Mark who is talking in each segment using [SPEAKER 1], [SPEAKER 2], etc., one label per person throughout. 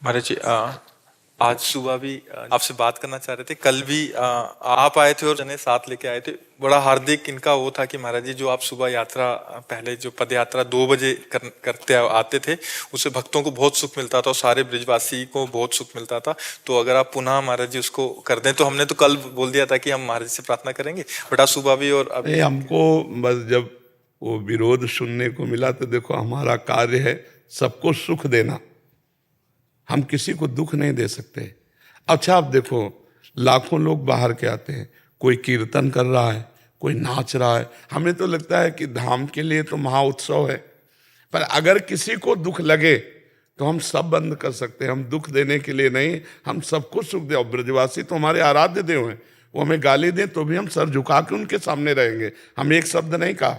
[SPEAKER 1] महाराज जी, आज सुबह भी आपसे बात करना चाह रहे थे। कल भी आप आए थे और जने साथ लेके आए थे। बड़ा हार्दिक इनका वो था कि महाराज जी जो आप सुबह यात्रा, पहले जो पद यात्रा 2 बजे करते आते थे, उससे भक्तों को बहुत सुख मिलता था और सारे ब्रिजवासी को बहुत सुख मिलता था। तो अगर आप पुनः महाराज जी उसको कर दें, तो हमने तो कल बोल दिया था कि हम महाराज जी से प्रार्थना करेंगे, बट आज सुबह भी और अभी
[SPEAKER 2] हमको बस जब वो विरोध सुनने को मिला तो देखो हमारा कार्य है सबको सुख देना, हम किसी को दुख नहीं दे सकते। अच्छा, आप देखो लाखों लोग बाहर के आते हैं, कोई कीर्तन कर रहा है, कोई नाच रहा है। हमें तो लगता है कि धाम के लिए तो महाउत्सव है, पर अगर किसी को दुख लगे तो हम सब बंद कर सकते हैं। हम दुख देने के लिए नहीं, हम सबको सुख दे। और ब्रजवासी तो हमारे आराध्य देव हैं, वो हमें गाली दें तो भी हम सर झुका के उनके सामने रहेंगे। हम एक शब्द नहीं कहा,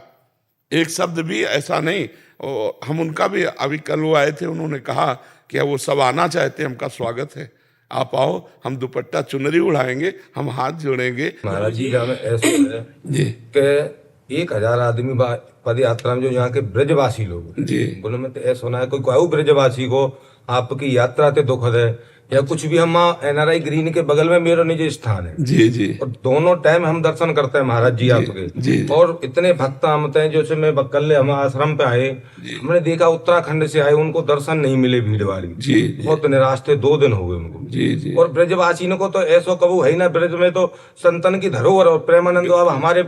[SPEAKER 2] एक शब्द भी ऐसा नहीं। और हम उनका भी, अभी कल वो आए थे, उन्होंने कहा कि वो सब आना चाहते हैं, हमका स्वागत है, आप आओ, हम दुपट्टा चुनरी उड़ाएंगे, हम हाथ जोड़ेंगे।
[SPEAKER 3] महाराज जी का हमें ऐसा है
[SPEAKER 2] जी
[SPEAKER 3] कि 1000 आदमी पद यात्रा में जो यहाँ के ब्रजवासी लोग
[SPEAKER 2] जी
[SPEAKER 3] बोले, में तो ऐसा होना है कोई ब्रजवासी को आपकी यात्रा ते दुख है या कुछ भी। हम NRI ग्रीन के बगल में मेरा निजी स्थान है
[SPEAKER 2] जी जी
[SPEAKER 3] और दोनों टाइम हम दर्शन करते हैं महाराज जी आपके।
[SPEAKER 2] जी।
[SPEAKER 3] और इतने भक्त आते हैं, जैसे मैं बक्कल हम आश्रम पे आए, हमने देखा उत्तराखंड से आए, उनको दर्शन नहीं मिले भीड़ वाली,
[SPEAKER 2] जी
[SPEAKER 3] बहुत निराश थे, 2 दिन हो गए उनको।
[SPEAKER 2] जी जी
[SPEAKER 3] और ब्रजवासी को तो ऐसा कबू है ही ना, ब्रज में तो संतन की धरोहर और प्रेमानंद अब हमारे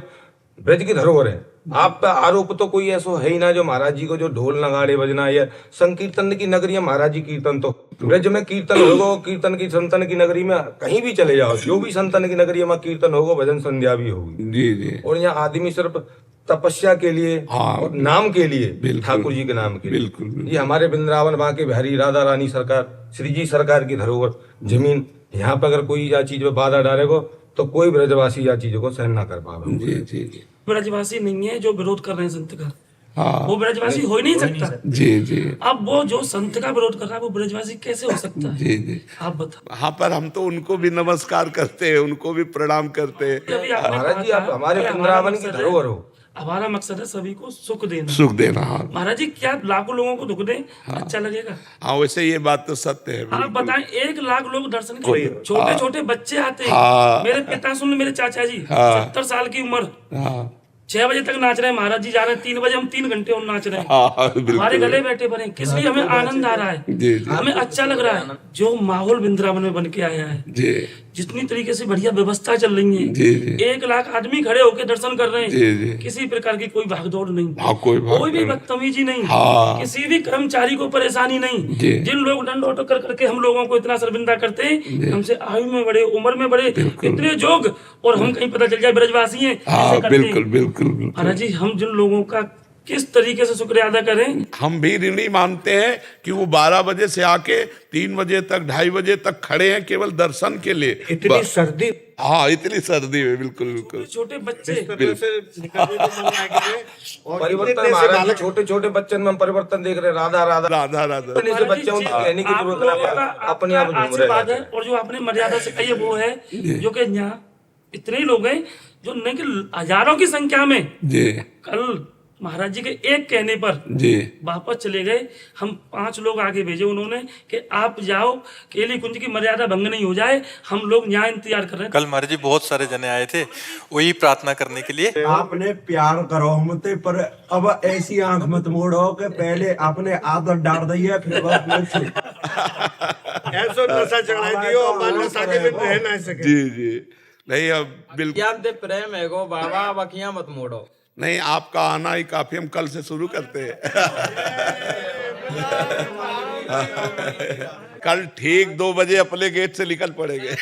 [SPEAKER 3] ब्रज की धरोहर है। आप पे आरोप तो कोई ऐसा है ही ना जो महाराज जी को जो ढोल नगाड़े बजना या संकीर्तन की नगरी है महाराज जी। कीर्तन तो ब्रज में कीर्तन होगा, कीर्तन की संतन की नगरी में कहीं भी चले जाओ, जो भी संतन की नगरी में कीर्तन होगा, भजन संध्या भी होगी।
[SPEAKER 2] जी जी।
[SPEAKER 3] और यहाँ आदमी सिर्फ तपस्या के लिए और नाम के लिए, ठाकुर जी के नाम के लिए।
[SPEAKER 2] बिल्कुल।
[SPEAKER 3] ये हमारे वृंदावन बांके बिहारी राधा रानी सरकार, श्री जी सरकार की धरोहर जमीन, यहाँ पे अगर कोई या चीज पे बाधा डालेगा तो कोई ब्रजवासी या चीजों को सहन ना कर पावे।
[SPEAKER 2] जी जी जी।
[SPEAKER 4] ब्रजवासी नहीं है जो विरोध कर रहे हैं संत का,
[SPEAKER 2] हाँ
[SPEAKER 4] वो ब्रजवासी हो ही नहीं सकता।
[SPEAKER 2] जी जी।
[SPEAKER 4] अब वो जो संत का विरोध कर रहा है वो ब्रजवासी कैसे हो सकता है?
[SPEAKER 2] जी जी।
[SPEAKER 4] आप बताओ।
[SPEAKER 2] हाँ, पर हम तो उनको भी नमस्कार करते हैं, उनको भी प्रणाम करते हैं।
[SPEAKER 4] अभी आपने
[SPEAKER 3] महाराज जी
[SPEAKER 4] कहा
[SPEAKER 3] आप
[SPEAKER 4] था
[SPEAKER 3] हमारे
[SPEAKER 4] कि हमारा
[SPEAKER 3] वृंदावन की
[SPEAKER 4] मकसद है-
[SPEAKER 3] धरोहर हो।
[SPEAKER 4] हमारा मकसद है सभी को सुख देना।
[SPEAKER 2] सुख देना। हाँ
[SPEAKER 4] महाराज जी, क्या लाखों लोगों को दुख दें अच्छा लगेगा?
[SPEAKER 2] हाँ, वैसे ये बात तो सत्य है।
[SPEAKER 4] आप बताएं, 1 लाख लोग दर्शन के लिए, छोटे छोटे बच्चे आते हैं।
[SPEAKER 2] हाँ।
[SPEAKER 4] मेरे पिता सुन, मेरे चाचा जी,
[SPEAKER 2] हाँ।
[SPEAKER 4] 70 साल की उम्र,
[SPEAKER 2] हाँ
[SPEAKER 4] 6 बजे तक नाच रहे हैं। महाराज जी जा रहे हैं 3 बजे, हम 3 घंटे और नाच रहे हैं।
[SPEAKER 2] हाँ बिल्कुल।
[SPEAKER 4] हमारे गले बैठे पड़े हैं, किस लिए? हमें आनंद आ रहा है,
[SPEAKER 2] जी जी
[SPEAKER 4] हमें अच्छा लग रहा है। जो माहौल वृंदावन में बन के आया है,
[SPEAKER 2] जी
[SPEAKER 4] जितनी तरीके से बढ़िया व्यवस्था चल रही है,
[SPEAKER 2] जी जी
[SPEAKER 4] 1 लाख आदमी खड़े होकर दर्शन कर रहे
[SPEAKER 2] जी जी।
[SPEAKER 4] हैं, किसी प्रकार की कोई भागदौड़ नहीं,
[SPEAKER 2] हाँ, कोई
[SPEAKER 4] कोई भी बदतमीजी नहीं,
[SPEAKER 2] हाँ।
[SPEAKER 4] किसी भी कर्मचारी को परेशानी नहीं।
[SPEAKER 2] जी।
[SPEAKER 4] जिन लोग दंड ऑटो कर करके हम लोगों को इतना शर्मिंदा करते हैं, हमसे आयु में बड़े, उम्र में बड़े, इतने जोग, और हम कहीं पता चल जाए ब्रजवासी हैं,
[SPEAKER 2] हाँ
[SPEAKER 4] ऐसे करते हैं।
[SPEAKER 2] बिल्कुल बिल्कुल बिल्कुल।
[SPEAKER 4] महाराज जी, हम जिन लोगों का किस तरीके से शुक्रिया अदा करें।
[SPEAKER 2] हम भी ऋणी मानते हैं कि वो 12 बजे से आके 3 बजे तक, 2:30 बजे तक खड़े हैं केवल दर्शन के लिए।
[SPEAKER 3] इतनी सर्दी,
[SPEAKER 2] हाँ इतनी सर्दी में, बिल्कुल बिल्कुल।
[SPEAKER 4] छोटे बच्चे,
[SPEAKER 3] परिवर्तन महाराज जी, छोटे छोटे बच्चन में हम परिवर्तन देख रहे हैं। राधा राधा
[SPEAKER 2] राधा राधा।
[SPEAKER 3] अपने से बच्चों को कहने की
[SPEAKER 4] आप
[SPEAKER 3] जरूरत
[SPEAKER 4] लोगों
[SPEAKER 3] नहीं
[SPEAKER 4] का
[SPEAKER 3] है, अपने आप
[SPEAKER 4] आपका
[SPEAKER 3] झूम रहे
[SPEAKER 4] आशीर्वाद है।
[SPEAKER 3] हैं।
[SPEAKER 4] और जो आपने मर्यादा से कही है वो है जो कि यहाँ इतने ही लोग हैं, जो नहीं कि हजारों की संख्या में
[SPEAKER 2] जी
[SPEAKER 4] कल महाराज जी के एक कहने पर
[SPEAKER 2] जी
[SPEAKER 4] वापस चले गए। हम 5 लोग आगे भेजे उन्होंने कि आप जाओ, केली कुंज की मर्यादा भंग नहीं हो जाए, हम लोग यहाँ इंतजार कर रहे हैं।
[SPEAKER 1] कल महाराज जी बहुत सारे जने आए थे वही प्रार्थना करने के लिए।
[SPEAKER 5] आपने प्यार करो हमते, पर अब ऐसी आंख मत मोड़ो कि पहले आपने आदत डाल दी है, फिर बाद में
[SPEAKER 6] ऐसो नशा चढ़ाई दियो, अब नशा के बिन रह ना सके।
[SPEAKER 2] जी जी। नहीं, अब बिल्कुल
[SPEAKER 7] क्या ते प्रेम है गो बाबा, बखियां मत मोड़ो।
[SPEAKER 2] नहीं, आपका आना ही काफी, हम कल से शुरू करते हैं। कल ठीक 2 बजे अपने गेट से निकल पड़ेंगे।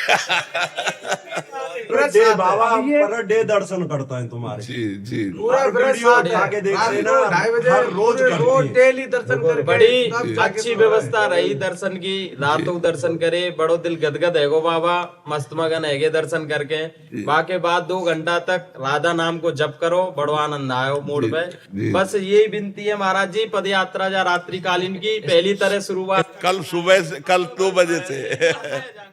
[SPEAKER 5] पर डे बाबा, हम पर डे दर्शन करता है तुम्हारे।
[SPEAKER 2] जी जी
[SPEAKER 5] वीडियो उठा के देख लेना, हर रोज करती है।
[SPEAKER 7] डेली दर्शन कर, बड़ी अच्छी व्यवस्था रही दर्शन की। रातों दर्शन करे, बड़ो दिल गदगद है गो बाबा, मस्त मगन है गे दर्शन करके। बाके बाद 2 घंटा तक राधा नाम को जप करो, बड़ो आनंद आयो मोड़ पे। बस यही विनती है महाराज जी, पद यात्रा जा रात्रि कालीन की पहली तरह शुरुआत
[SPEAKER 2] कल सुबह से, कल 2 बजे से।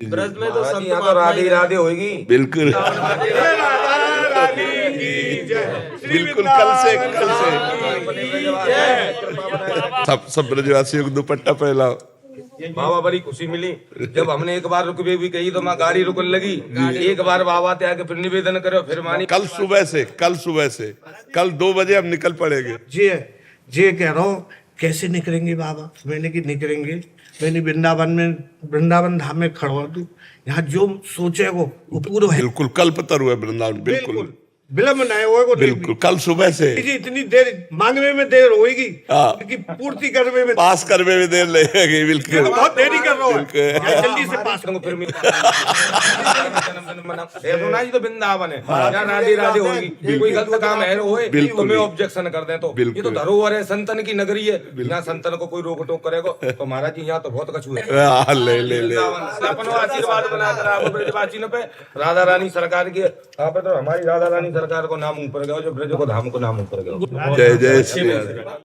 [SPEAKER 7] ब्रज में तो
[SPEAKER 3] महाराज
[SPEAKER 7] संत
[SPEAKER 3] जी यहाँ तो
[SPEAKER 7] महात्मा
[SPEAKER 3] राधे
[SPEAKER 7] ही
[SPEAKER 3] राधे होगी।
[SPEAKER 2] बिल्कुल बिल्कुल, कल से सब ब्रजवासियों को दुपट्टा पहनाओ।
[SPEAKER 3] बाबा बड़ी खुशी मिली जब हमने एक बार रुकवे भी कही तो माँ गाड़ी रुकने लगी। एक बार बाबा ते आके फिर निवेदन करो फिर मानी।
[SPEAKER 2] कल सुबह से कल 2 बजे हम निकल पड़ेंगे।
[SPEAKER 6] जी कह रहा हूँ कैसे निकलेंगे बाबा। मैंने कि निकलेंगे, मैंने वृंदावन धाम में खड़वा दूं। यहाँ जो सोचे वो पूरा है।
[SPEAKER 2] बिल्कुल कल्पतरु है वृंदावन, बिल्कुल
[SPEAKER 6] विलम्ब न हो।
[SPEAKER 2] बिल्कुल कल सुबह से
[SPEAKER 6] इतनी देर मांगने में देर होगी
[SPEAKER 2] हाँ।
[SPEAKER 6] कि पूर्ति करने में
[SPEAKER 2] पास करने में देर लगेगी। बिल्कुल
[SPEAKER 6] बहुत देरी कर रहा हूँ, जल्दी से पास
[SPEAKER 3] करूँ फिर ना जी तो वृंदावन है जहाँ राधे राधे होगी। कोई गलत काम है होए तो मैं ऑब्जेक्शन कर दें तो ये तो धरोहर है, संतन की नगरी है। यहाँ संतन को कोई रोक टोक करेगा तो महाराज जी यहाँ तो बहुत कछु है।
[SPEAKER 2] ले
[SPEAKER 3] अपन आशीर्वाद बनाकर आप ब्रजवासियों पे राधा रानी सरकार की आप तो हमारी राधा रानी सरकार को नाम ऊपर गया जो ब्रज को धाम को नाम ऊपर गया।
[SPEAKER 2] जय जय श्री राधे।